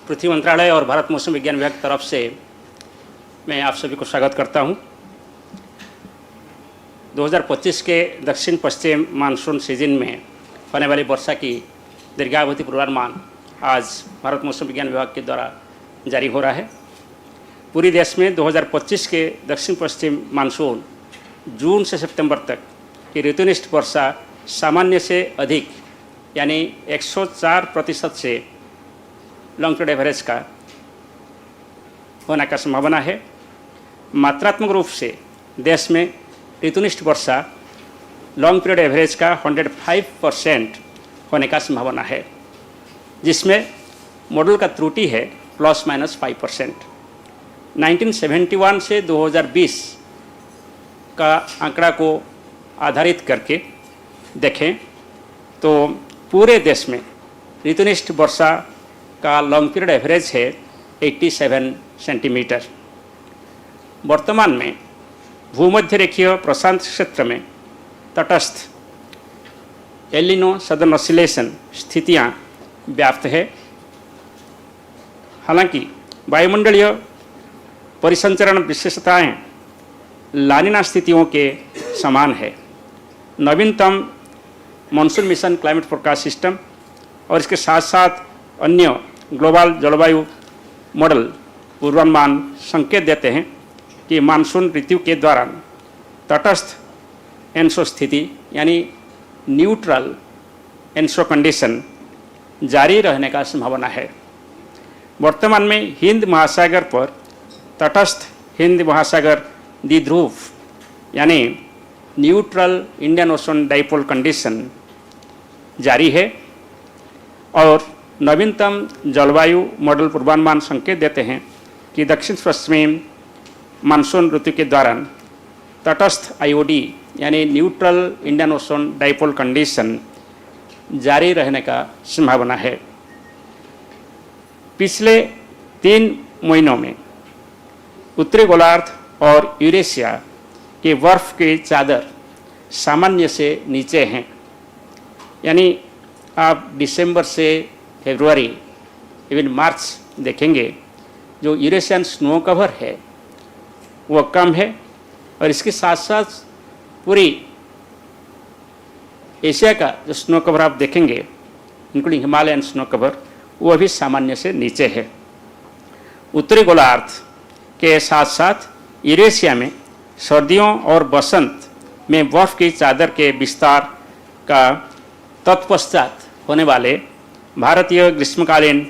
पृथ्वी मंत्रालय और भारत मौसम विज्ञान विभाग की तरफ से मैं आप सभी को स्वागत करता हूं। 2025 के दक्षिण पश्चिम मानसून सीजन में होने वाली वर्षा की दीर्घावधि पूर्वानुमान आज भारत मौसम विज्ञान विभाग के द्वारा जारी हो रहा है। पूरी देश में 2025 के दक्षिण पश्चिम मानसून जून से सितंबर तक की ऋतुनिष्ठ वर्षा सामान्य से अधिक यानी 104% से लॉन्ग पीरियड एवरेज का होने का संभावना है। मात्रात्मक रूप से देश में ऋतुनिष्ठ वर्षा लॉन्ग पीरियड एवरेज का 105% होने का संभावना है, जिसमें मॉडल का त्रुटि है ±5%। 1971 से 2020 का आंकड़ा को आधारित करके देखें तो पूरे देश में ऋतुनिष्ठ वर्षा का लॉन्ग पीरियड एवरेज है 87 सेंटीमीटर। वर्तमान में भूमध्य रेखीय प्रशांत क्षेत्र में तटस्थ एल नीनो सदर्न ऑसिलेशन स्थितियां व्याप्त है। हालांकि वायुमंडलीय परिसंचरण विशेषताएं लानिना स्थितियों के समान है। नवीनतम monsoon mission climate forecast system और इसके साथ साथ अन्य ग्लोबल जलवायु मॉडल पूर्वानुमान संकेत देते हैं कि मानसून ऋतु के दौरान तटस्थ एनसो स्थिति यानी न्यूट्रल एनसो कंडीशन जारी रहने का संभावना है। वर्तमान में हिंद महासागर पर तटस्थ हिंद महासागर द्विध्रुव यानी neutral Indian ocean dipole condition जारी है और नवीनतम जलवायु मॉडल पूर्वानुमान संकेत देते हैं कि दक्षिण पश्चिमी मानसून ऋतु के दौरान तटस्थ आईओडी यानी neutral Indian ocean dipole condition जारी रहने का संभावना है। पिछले 3 महीनों में उत्तरी गोलार्ध और यूरेशिया के बर्फ की चादर सामान्य से नीचे हैं, यानी आप दिसंबर से फरवरी इवन मार्च देखेंगे जो यूरेशियन स्नो कवर है वो कम है और इसके साथ साथ पूरी एशिया का जो स्नो कवर आप देखेंगे इंक्लूडिंग हिमालयन स्नो कवर वो भी सामान्य से नीचे है। उत्तरी गोलार्ध के साथ साथ यूरेशिया में सर्दियों और बसंत में बर्फ की चादर के विस्तार का तत्पश्चात होने वाले भारतीय ग्रीष्मकालीन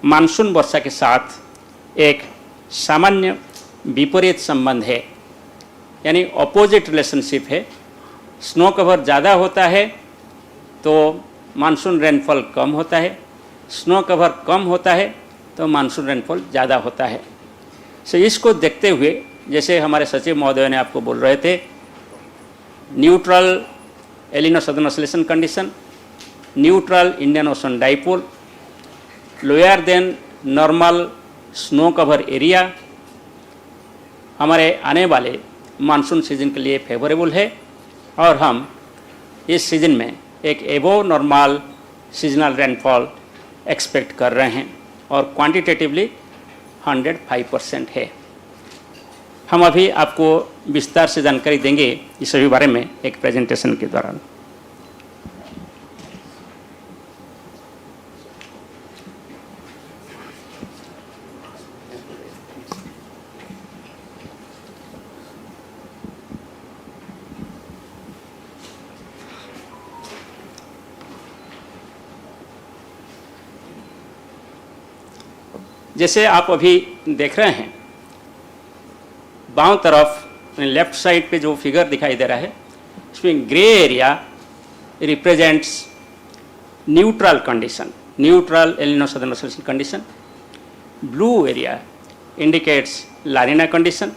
मानसून वर्षा के साथ एक सामान्य विपरीत संबंध है, यानी ऑपोजिट रिलेशनशिप है। स्नो कवर ज़्यादा होता है तो मानसून रेनफॉल कम होता है, स्नो कवर कम होता है तो मानसून रेनफॉल ज़्यादा होता है। सो इसको देखते हुए जैसे हमारे सचिव महोदय ने आपको बोल रहे थे, neutral El Nino southern oscillation condition, neutral Indian ocean dipole, lower than normal snow cover area हमारे आने वाले मानसून सीजन के लिए फेवरेबल है और हम इस सीजन में एक एबो नॉर्मल सीजनल रेनफॉल एक्सपेक्ट कर रहे हैं और क्वांटिटेटिवली 105% है। हम अभी आपको विस्तार से जानकारी देंगे इस सभी बारे में एक प्रेजेंटेशन के दौरान। जैसे आप अभी देख रहे हैं बाएं तरफ लेफ्ट साइड पे जो फिगर दिखाई दे रहा है इसमें grey area represents neutral condition, neutral El Nino southern oscillation condition. Blue area indicates La Nina condition,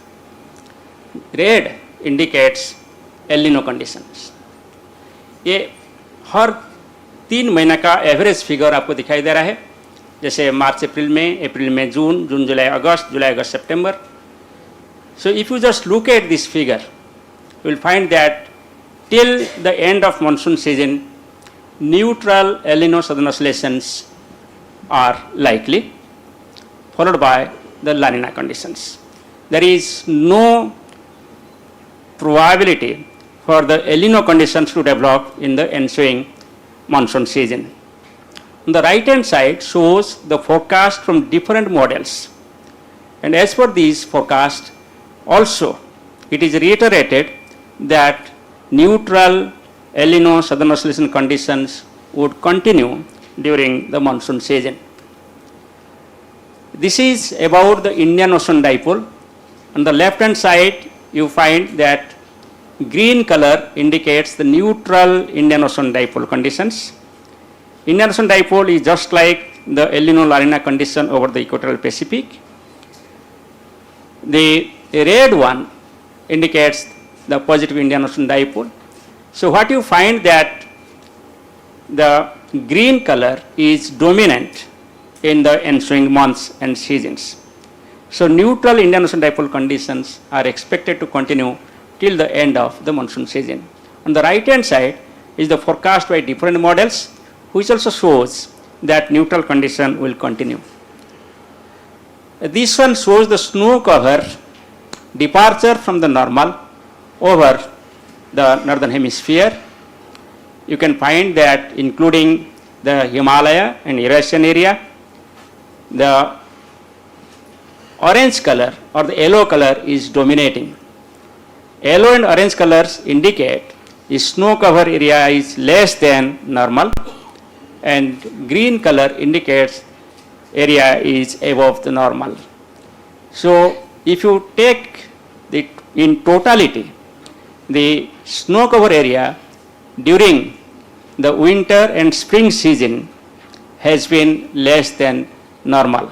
red indicates El Nino conditions. ये हर 3 महीने का एवरेज फिगर आपको दिखाई दे रहा है, जैसे मार्च अप्रैल में जून, जून जुलाई अगस्त, जुलाई अगस्त सितंबर। So if you just look at this figure, you will find that till the end of monsoon season, neutral El Nino southern oscillations are likely, followed by the La Nina conditions. There is no probability for the El Nino conditions to develop in the ensuing monsoon season. On the right hand side shows the forecast from different models, and as per these forecasts also it is reiterated that neutral El Nino southern oscillation conditions would continue during the monsoon season. This is about the Indian Ocean dipole. On the left hand side you find that green color indicates the neutral Indian Ocean dipole conditions. Indian Ocean dipole is just like the El Nino La Nina condition over the equatorial Pacific. The red one indicates the positive Indian Ocean dipole. So what you find that the green color is dominant in the ensuing months and seasons. So neutral Indian Ocean dipole conditions are expected to continue till the end of the monsoon season. On the right hand side is the forecast by different models, which also shows that neutral condition will continue. This one shows the snow cover departure from the normal over the northern hemisphere. You can find that including the Himalaya and Eurasian area, the orange color or the yellow color is dominating. Yellow and orange colors indicate the snow cover area is less than normal, and green color indicates area is above the normal. So if you take the in totality the snow cover area during the winter and spring season has been less than normal.